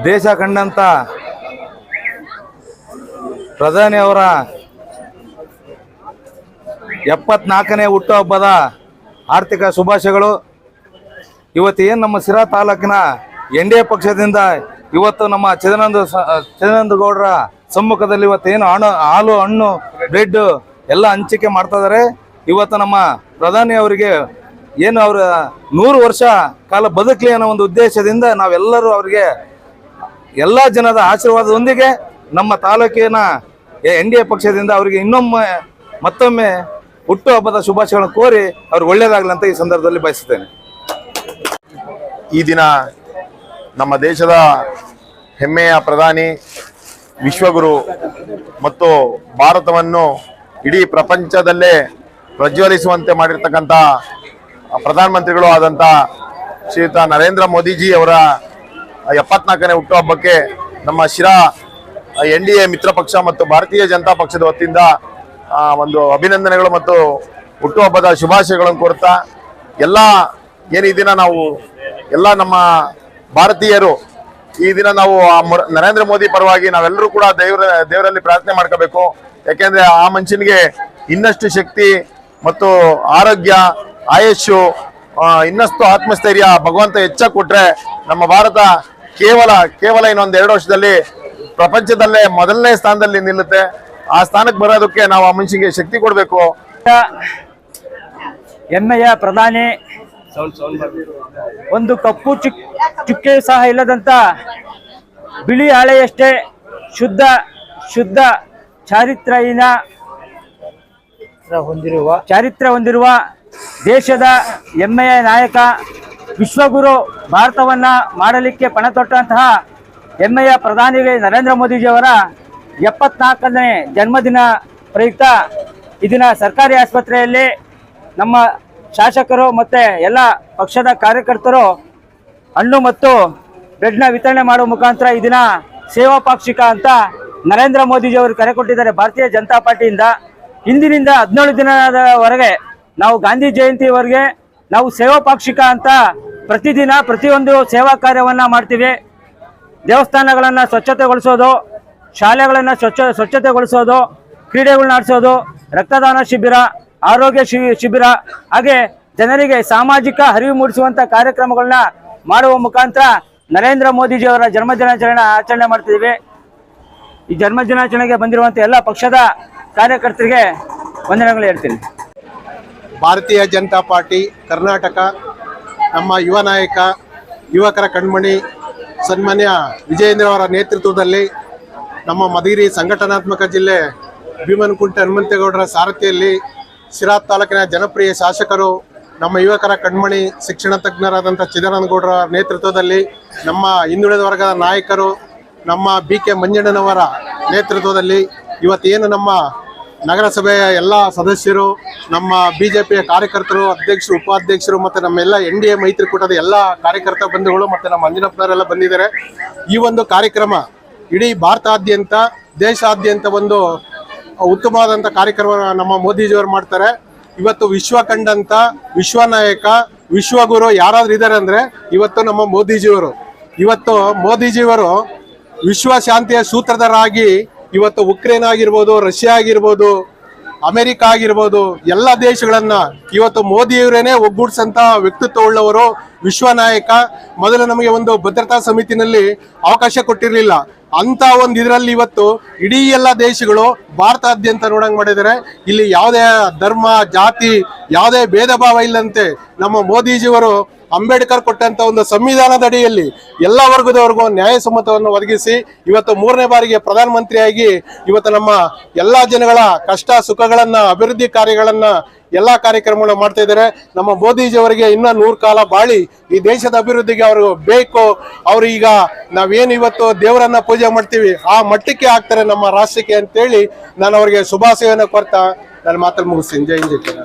ದೇಶ ಕಂಡಂಥ ಪ್ರಧಾನಿಯವರ 74ನೇ ಹುಟ್ಟುಹಬ್ಬದ ಆರ್ಥಿಕ ಶುಭಾಶಯಗಳು. ಇವತ್ತೇನು ನಮ್ಮ ಸಿರಾ ತಾಲೂಕಿನ NDA ಪಕ್ಷದಿಂದ ಇವತ್ತು ನಮ್ಮ ಚಿದಾನಂದ ಗೌಡರ ಸಮ್ಮುಖದಲ್ಲಿ ಇವತ್ತೇನು ಹಾಲು ಹಣ್ಣು ಬ್ರೆಡ್ ಎಲ್ಲ ಹಂಚಿಕೆ ಮಾಡ್ತಾ ಇದ್ದಾರೆ. ಇವತ್ತು ನಮ್ಮ ಪ್ರಧಾನಿ ಅವರಿಗೆ ಏನು ಅವರ 100 ವರ್ಷ ಕಾಲ ಬದುಕಲಿ ಅನ್ನೋ ಒಂದು ಉದ್ದೇಶದಿಂದ ನಾವೆಲ್ಲರೂ ಅವರಿಗೆ ಎಲ್ಲ ಜನದ ಆಶೀರ್ವಾದದೊಂದಿಗೆ ನಮ್ಮ ತಾಲೂಕಿನ NDA ಪಕ್ಷದಿಂದ ಅವರಿಗೆ ಮತ್ತೊಮ್ಮೆ ಹುಟ್ಟುಹಬ್ಬದ ಶುಭಾಶಯಗಳನ್ನು ಕೋರಿ ಅವ್ರಿಗೆ ಒಳ್ಳೆಯದಾಗಲಿ ಅಂತ ಈ ಸಂದರ್ಭದಲ್ಲಿ ಬಯಸುತ್ತೇನೆ. ಈ ದಿನ ನಮ್ಮ ದೇಶದ ಹೆಮ್ಮೆಯ ಪ್ರಧಾನಿ, ವಿಶ್ವಗುರು ಮತ್ತು ಭಾರತವನ್ನು ಇಡೀ ಪ್ರಪಂಚದಲ್ಲೇ ಪ್ರಜ್ವಲಿಸುವಂತೆ ಮಾಡಿರ್ತಕ್ಕಂಥ ಪ್ರಧಾನಮಂತ್ರಿಗಳು ಆದಂಥ ಶ್ರೀಯುತ ನರೇಂದ್ರ ಮೋದಿಜಿ ಅವರ 74ನೇ ಹುಟ್ಟುಹಬ್ಬಕ್ಕೆ ನಮ್ಮ ಶಿರಾ NDA ಮಿತ್ರ ಪಕ್ಷ ಮತ್ತು ಭಾರತೀಯ ಜನತಾ ಪಕ್ಷದ ವತಿಯಿಂದ ಒಂದು ಅಭಿನಂದನೆಗಳು ಮತ್ತು ಹುಟ್ಟುಹಬ್ಬದ ಶುಭಾಶಯಗಳನ್ನು ಕೋರುತ್ತಾ, ಎಲ್ಲ ಏನು ಈ ದಿನ ನಾವು ಎಲ್ಲ ನಮ್ಮ ಭಾರತೀಯರು ಈ ದಿನ ನಾವು ನರೇಂದ್ರ ಮೋದಿ ಪರವಾಗಿ ನಾವೆಲ್ಲರೂ ಕೂಡ ದೇವರಲ್ಲಿ ಪ್ರಾರ್ಥನೆ ಮಾಡ್ಕೋಬೇಕು. ಯಾಕೆಂದ್ರೆ ಆ ಮನುಷ್ಯನಿಗೆ ಇನ್ನಷ್ಟು ಶಕ್ತಿ ಮತ್ತು ಆರೋಗ್ಯ, ಆಯುಷ್ಯು, ಇನ್ನಷ್ಟು ಆತ್ಮಸ್ಥೈರ್ಯ ಭಗವಂತ ಹೆಚ್ಚಾಗಿ ಕೊಟ್ರೆ ನಮ್ಮ ಭಾರತ ಕೇವಲ ಇನ್ನೊಂದು 2 ವರ್ಷದಲ್ಲಿ ಪ್ರಪಂಚದಲ್ಲೇ ಮೊದಲನೇ ಸ್ಥಾನದಲ್ಲಿ ನಿಲ್ಲುತ್ತೆ. ಆ ಸ್ಥಾನಕ್ಕೆ ಬರೋದಕ್ಕೆ ನಾವು ಆ ಮನುಷ್ಯನಿಗೆ ಶಕ್ತಿ ಕೊಡಬೇಕು. ಹೆಮ್ಮೆಯ ಪ್ರಧಾನಿ, ಒಂದು ಕಪ್ಪು ಚುಕ್ಕೆ ಸಹ ಇಲ್ಲದಂತ ಬಿಳಿ ಹಾಳೆಯಷ್ಟೇ ಶುದ್ಧ ಚಾರಿತ್ರ್ಯ ಹೊಂದಿರುವ ದೇಶದ ಹೆಮ್ಮೆಯ ನಾಯಕ, ವಿಶ್ವಗುರು, ಭಾರತವನ್ನ ಮಾಡಲಿಕ್ಕೆ ಪಣ ತೊಟ್ಟಂತಹ ಹೆಮ್ಮೆಯ ಪ್ರಧಾನಿ ನರೇಂದ್ರ ಮೋದಿಜಿಯವರ 74ನೇ ಜನ್ಮದಿನ ಪ್ರಯುಕ್ತ ಇದನ್ನ ಸರ್ಕಾರಿ ಆಸ್ಪತ್ರೆಯಲ್ಲಿ ನಮ್ಮ ಶಾಸಕರು ಮತ್ತು ಎಲ್ಲ ಪಕ್ಷದ ಕಾರ್ಯಕರ್ತರು ಹಣ್ಣು ಮತ್ತು ಬ್ರೆಡ್ನ ವಿತರಣೆ ಮಾಡುವ ಮುಖಾಂತರ ಈ ದಿನ ಸೇವಾ ಪಾಕ್ಷಿಕ ಅಂತ ನರೇಂದ್ರ ಮೋದಿಜಿಯವರು ಕರೆ ಕೊಟ್ಟಿದ್ದಾರೆ. ಭಾರತೀಯ ಜನತಾ ಪಾರ್ಟಿಯಿಂದ ಇಂದಿನಿಂದ 17 ದಿನದವರೆಗೆ ನಾವು ಗಾಂಧಿ ಜಯಂತಿವರೆಗೆ ನಾವು ಸೇವಾ ಪಾಕ್ಷಿಕ ಅಂತ ಪ್ರತಿದಿನ ಪ್ರತಿಯೊಂದು ಸೇವಾ ಕಾರ್ಯವನ್ನು ಮಾಡ್ತೀವಿ. ದೇವಸ್ಥಾನಗಳನ್ನು ಸ್ವಚ್ಛತೆಗೊಳಿಸೋದು, ಶಾಲೆಗಳನ್ನು ಸ್ವಚ್ಛತೆಗೊಳಿಸೋದು, ಕ್ರೀಡೆಗಳನ್ನ ನಡೆಸೋದು, ರಕ್ತದಾನ ಶಿಬಿರ, ಆರೋಗ್ಯ ಶಿಬಿರ, ಹಾಗೆ ಜನರಿಗೆ ಸಾಮಾಜಿಕ ಅರಿವು ಮೂಡಿಸುವಂಥ ಕಾರ್ಯಕ್ರಮಗಳನ್ನ ಮಾಡುವ ಮುಖಾಂತರ ನರೇಂದ್ರ ಮೋದಿಜಿಯವರ ಜನ್ಮದಿನಾಚರಣೆ ಆಚರಣೆ ಮಾಡ್ತಿದ್ದೀವಿ. ಈ ಜನ್ಮದಿನಾಚರಣೆಗೆ ಬಂದಿರುವಂಥ ಎಲ್ಲ ಪಕ್ಷದ ಕಾರ್ಯಕರ್ತರಿಗೆ ವಂದನೆಗಳು ಹೇಳ್ತೀನಿ. ಭಾರತೀಯ ಜನತಾ ಪಾರ್ಟಿ ಕರ್ನಾಟಕ, ನಮ್ಮ ಯುವ ನಾಯಕ, ಯುವಕರ ಕಣ್ಮಣಿ ಸನ್ಮಾನ್ಯ ವಿಜಯೇಂದ್ರ ಅವರ ನೇತೃತ್ವದಲ್ಲಿ ನಮ್ಮ ಮಧುಗಿರಿ ಸಂಘಟನಾತ್ಮಕ ಜಿಲ್ಲೆ ಭೀಮನಕುಂಟೆ ಹನುಮಂತೇಗೌಡರ ಸಾರಥಿಯಲ್ಲಿ ಶಿರಾ ತಾಲೂಕಿನ ಜನಪ್ರಿಯ ಶಾಸಕರು, ನಮ್ಮ ಯುವಕರ ಕಣ್ಮಣಿ, ಶಿಕ್ಷಣ ತಜ್ಞರಾದಂಥ ಚಿದಾನಂದ ಗೌಡರ ನೇತೃತ್ವದಲ್ಲಿ ನಮ್ಮ ಹಿಂದುಳಿದ ವರ್ಗದ ನಾಯಕರು, ನಮ್ಮ BK ಮಂಜಣ್ಣನವರ ನೇತೃತ್ವದಲ್ಲಿ ಇವತ್ತೇನು ನಮ್ಮ ನಗರಸಭೆಯ ಎಲ್ಲ ಸದಸ್ಯರು, ನಮ್ಮ BJPಯ ಕಾರ್ಯಕರ್ತರು, ಅಧ್ಯಕ್ಷರು, ಉಪಾಧ್ಯಕ್ಷರು ಮತ್ತು ನಮ್ಮೆಲ್ಲ NDA ಮೈತ್ರಿಕೂಟದ ಎಲ್ಲ ಕಾರ್ಯಕರ್ತ ಬಂಧುಗಳು ಮತ್ತು ನಮ್ಮ ಅಂಜನಪ್ಪನವರೆಲ್ಲ ಬಂದಿದ್ದಾರೆ. ಈ ಒಂದು ಕಾರ್ಯಕ್ರಮ ಇಡೀ ಭಾರತಾದ್ಯಂತ, ದೇಶಾದ್ಯಂತ ಒಂದು ಉತ್ತಮವಾದಂಥ ಕಾರ್ಯಕ್ರಮ ನಮ್ಮ ಮೋದಿಜಿಯವರು ಮಾಡ್ತಾರೆ. ಇವತ್ತು ವಿಶ್ವ ಕಂಡಂಥ ವಿಶ್ವನಾಯಕ, ವಿಶ್ವಗುರು ಯಾರಾದ್ರೂ ಇದ್ದಾರೆ ಅಂದರೆ ಇವತ್ತು ನಮ್ಮ ಮೋದಿಜಿಯವರು. ಇವತ್ತು ಮೋದಿಜಿಯವರು ವಿಶ್ವ ಶಾಂತಿಯ ಸೂತ್ರಧಾರರಾಗಿ ಇವತ್ತು ಉಕ್ರೇನ್ ಆಗಿರ್ಬೋದು, ರಷ್ಯಾ ಆಗಿರ್ಬೋದು, ಅಮೆರಿಕ ಆಗಿರ್ಬೋದು, ಎಲ್ಲ ದೇಶಗಳನ್ನ ಇವತ್ತು ಮೋದಿಯವರೇನೆ ಒಗ್ಗೂಡಿಸಂತ ವ್ಯಕ್ತಿತ್ವ ಉಳ್ಳವರು, ವಿಶ್ವ ನಾಯಕ. ಮೊದಲು ನಮಗೆ ಒಂದು ಭದ್ರತಾ ಸಮಿತಿನಲ್ಲಿ ಅವಕಾಶ ಕೊಟ್ಟಿರಲಿಲ್ಲ. ಅಂತ ಒಂದು ಇದರಲ್ಲಿ ಇವತ್ತು ಇಡೀ ಎಲ್ಲ ದೇಶಗಳು ಭಾರತಾದ್ಯಂತ ನೋಡಂಗ್ ಮಾಡಿದ್ದಾರೆ. ಇಲ್ಲಿ ಯಾವುದೇ ಧರ್ಮ, ಜಾತಿ, ಯಾವುದೇ ಭೇದ ಭಾವ ಇಲ್ಲಂತೆ ನಮ್ಮ ಮೋದಿಜಿಯವರು ಅಂಬೇಡ್ಕರ್ ಕೊಟ್ಟಂತ ಒಂದು ಸಂವಿಧಾನದ ಅಡಿಯಲ್ಲಿ ಎಲ್ಲ ವರ್ಗದವರೆಗೂ ನ್ಯಾಯಸಮ್ಮತವನ್ನು ಒದಗಿಸಿ ಇವತ್ತು 3ನೇ ಬಾರಿಗೆ ಪ್ರಧಾನಮಂತ್ರಿಯಾಗಿ ಇವತ್ತು ನಮ್ಮ ಎಲ್ಲ ಜನಗಳ ಕಷ್ಟ ಸುಖಗಳನ್ನ, ಅಭಿವೃದ್ಧಿ ಕಾರ್ಯಗಳನ್ನ, ಎಲ್ಲ ಕಾರ್ಯಕ್ರಮಗಳನ್ನ ಮಾಡ್ತಾ ಇದ್ದಾರೆ. ನಮ್ಮ ಮೋದಿಜಿಯವರಿಗೆ ಇನ್ನೂ 100 ಕಾಲ ಬಾಳಿ ಈ ದೇಶದ ಅಭಿವೃದ್ಧಿಗೆ ಅವರು ಬೇಕು. ಅವರು ಈಗ ನಾವೇನು ಇವತ್ತು ದೇವರನ್ನ ಪೂಜೆ ಮಾಡ್ತೀವಿ ಆ ಮಟ್ಟಕ್ಕೆ ಆಗ್ತಾರೆ ನಮ್ಮ ರಾಷ್ಟ್ರಕ್ಕೆ ಅಂತೇಳಿ ನಾನು ಅವರಿಗೆ ಶುಭಾಶಯವನ್ನು ಕೊಡ್ತಾ ನನ್ನ ಮಾತನ್ನು ಮುಗಿಸ್ತೀನಿ. ಜೈ ಹಿಂದ್.